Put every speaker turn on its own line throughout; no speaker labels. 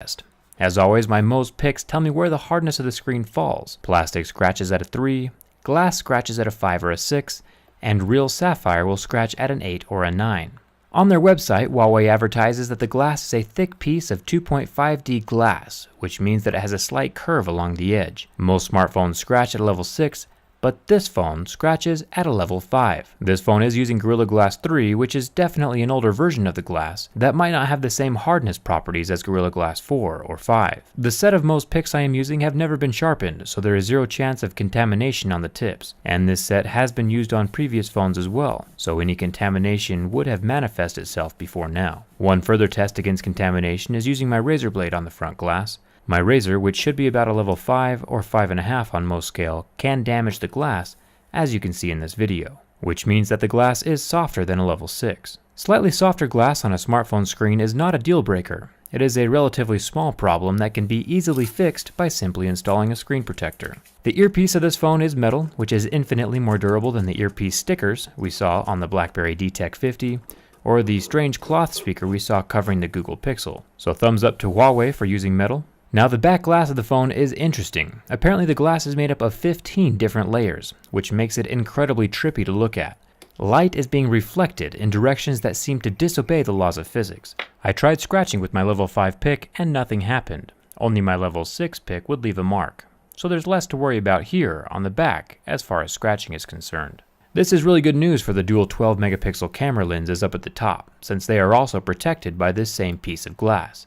test. As always, my most picks tell me where the hardness of the screen falls. Plastic scratches at a 3, glass scratches at a 5 or a 6, and real sapphire will scratch at an 8 or a 9. On their website, Huawei advertises that the glass is a thick piece of 2.5D glass, which means that it has a slight curve along the edge. Most smartphones scratch at a level 6, but this phone scratches at a level 5. This phone is using Gorilla Glass 3, which is definitely an older version of the glass that might not have the same hardness properties as Gorilla Glass 4 or 5. The set of most picks I am using have never been sharpened, so there is zero chance of contamination on the tips, and this set has been used on previous phones as well, so any contamination would have manifested itself before now. One further test against contamination is using my razor blade on the front glass. My razor, which should be about a level 5 or 5.5 on most scale, can damage the glass, as you can see in this video, which means that the glass is softer than a level 6. Slightly softer glass on a smartphone screen is not a deal breaker. It is a relatively small problem that can be easily fixed by simply installing a screen protector. The earpiece of this phone is metal, which is infinitely more durable than the earpiece stickers we saw on the BlackBerry DTEK 50, or the strange cloth speaker we saw covering the Google Pixel. So thumbs up to Huawei for using metal. Now the back glass of the phone is interesting. Apparently the glass is made up of 15 different layers, which makes it incredibly trippy to look at. Light is being reflected in directions that seem to disobey the laws of physics. I tried scratching with my level 5 pick and nothing happened. Only my level 6 pick would leave a mark. So there's less to worry about here on the back as far as scratching is concerned. This is really good news for the dual 12 megapixel camera lenses up at the top, since they are also protected by this same piece of glass.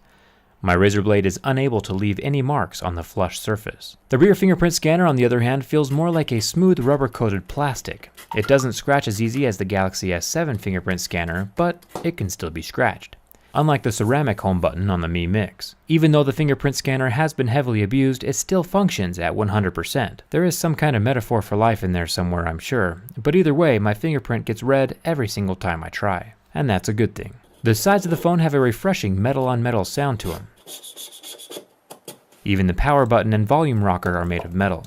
My razor blade is unable to leave any marks on the flush surface. The rear fingerprint scanner, on the other hand, feels more like a smooth rubber-coated plastic. It doesn't scratch as easy as the Galaxy S7 fingerprint scanner, but it can still be scratched. Unlike the ceramic home button on the Mi Mix. Even though the fingerprint scanner has been heavily abused, it still functions at 100%. There is some kind of metaphor for life in there somewhere, I'm sure, but either way, my fingerprint gets read every single time I try, and that's a good thing. The sides of the phone have a refreshing metal-on-metal sound to them. Even the power button and volume rocker are made of metal.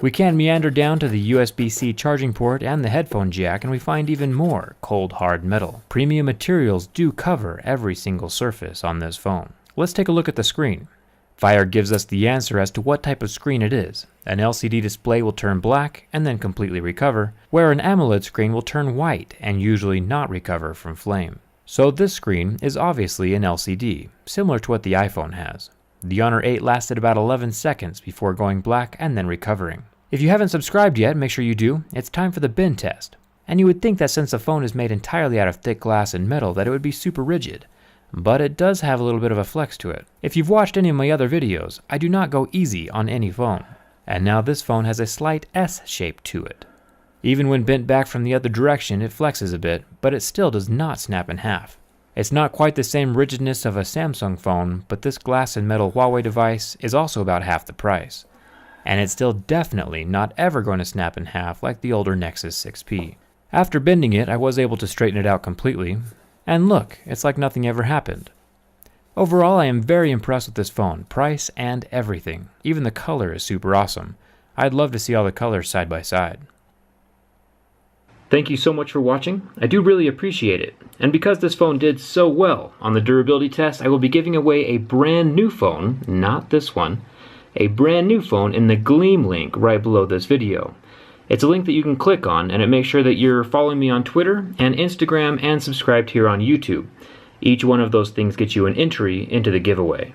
We can meander down to the USB-C charging port and the headphone jack, and we find even more cold hard metal. Premium materials do cover every single surface on this phone. Let's take a look at the screen. Fire gives us the answer as to what type of screen it is. An LCD display will turn black and then completely recover, where an AMOLED screen will turn white and usually not recover from flame. So this screen is obviously an LCD, similar to what the iPhone has. The Honor 8 lasted about 11 seconds before going black and then recovering. If you haven't subscribed yet, make sure you do. It's time for the bin test. And you would think that since the phone is made entirely out of thick glass and metal that it would be super rigid. But it does have a little bit of a flex to it. If you've watched any of my other videos, I do not go easy on any phone. And now this phone has a slight S shape to it. Even when bent back from the other direction, it flexes a bit, but it still does not snap in half. It's not quite the same rigidness of a Samsung phone, but this glass and metal Huawei device is also about half the price. And it's still definitely not ever going to snap in half like the older Nexus 6P. After bending it, I was able to straighten it out completely. And look, it's like nothing ever happened. Overall, I am very impressed with this phone, price and everything. Even the color is super awesome. I'd love to see all the colors side by side. Thank you so much for watching. I do really appreciate it. And because this phone did so well on the durability test, I will be giving away a brand new phone, not this one, a brand new phone in the Gleam link right below this video. It's a link that you can click on, and it makes sure that you're following me on Twitter and Instagram and subscribed here on YouTube. Each one of those things gets you an entry into the giveaway.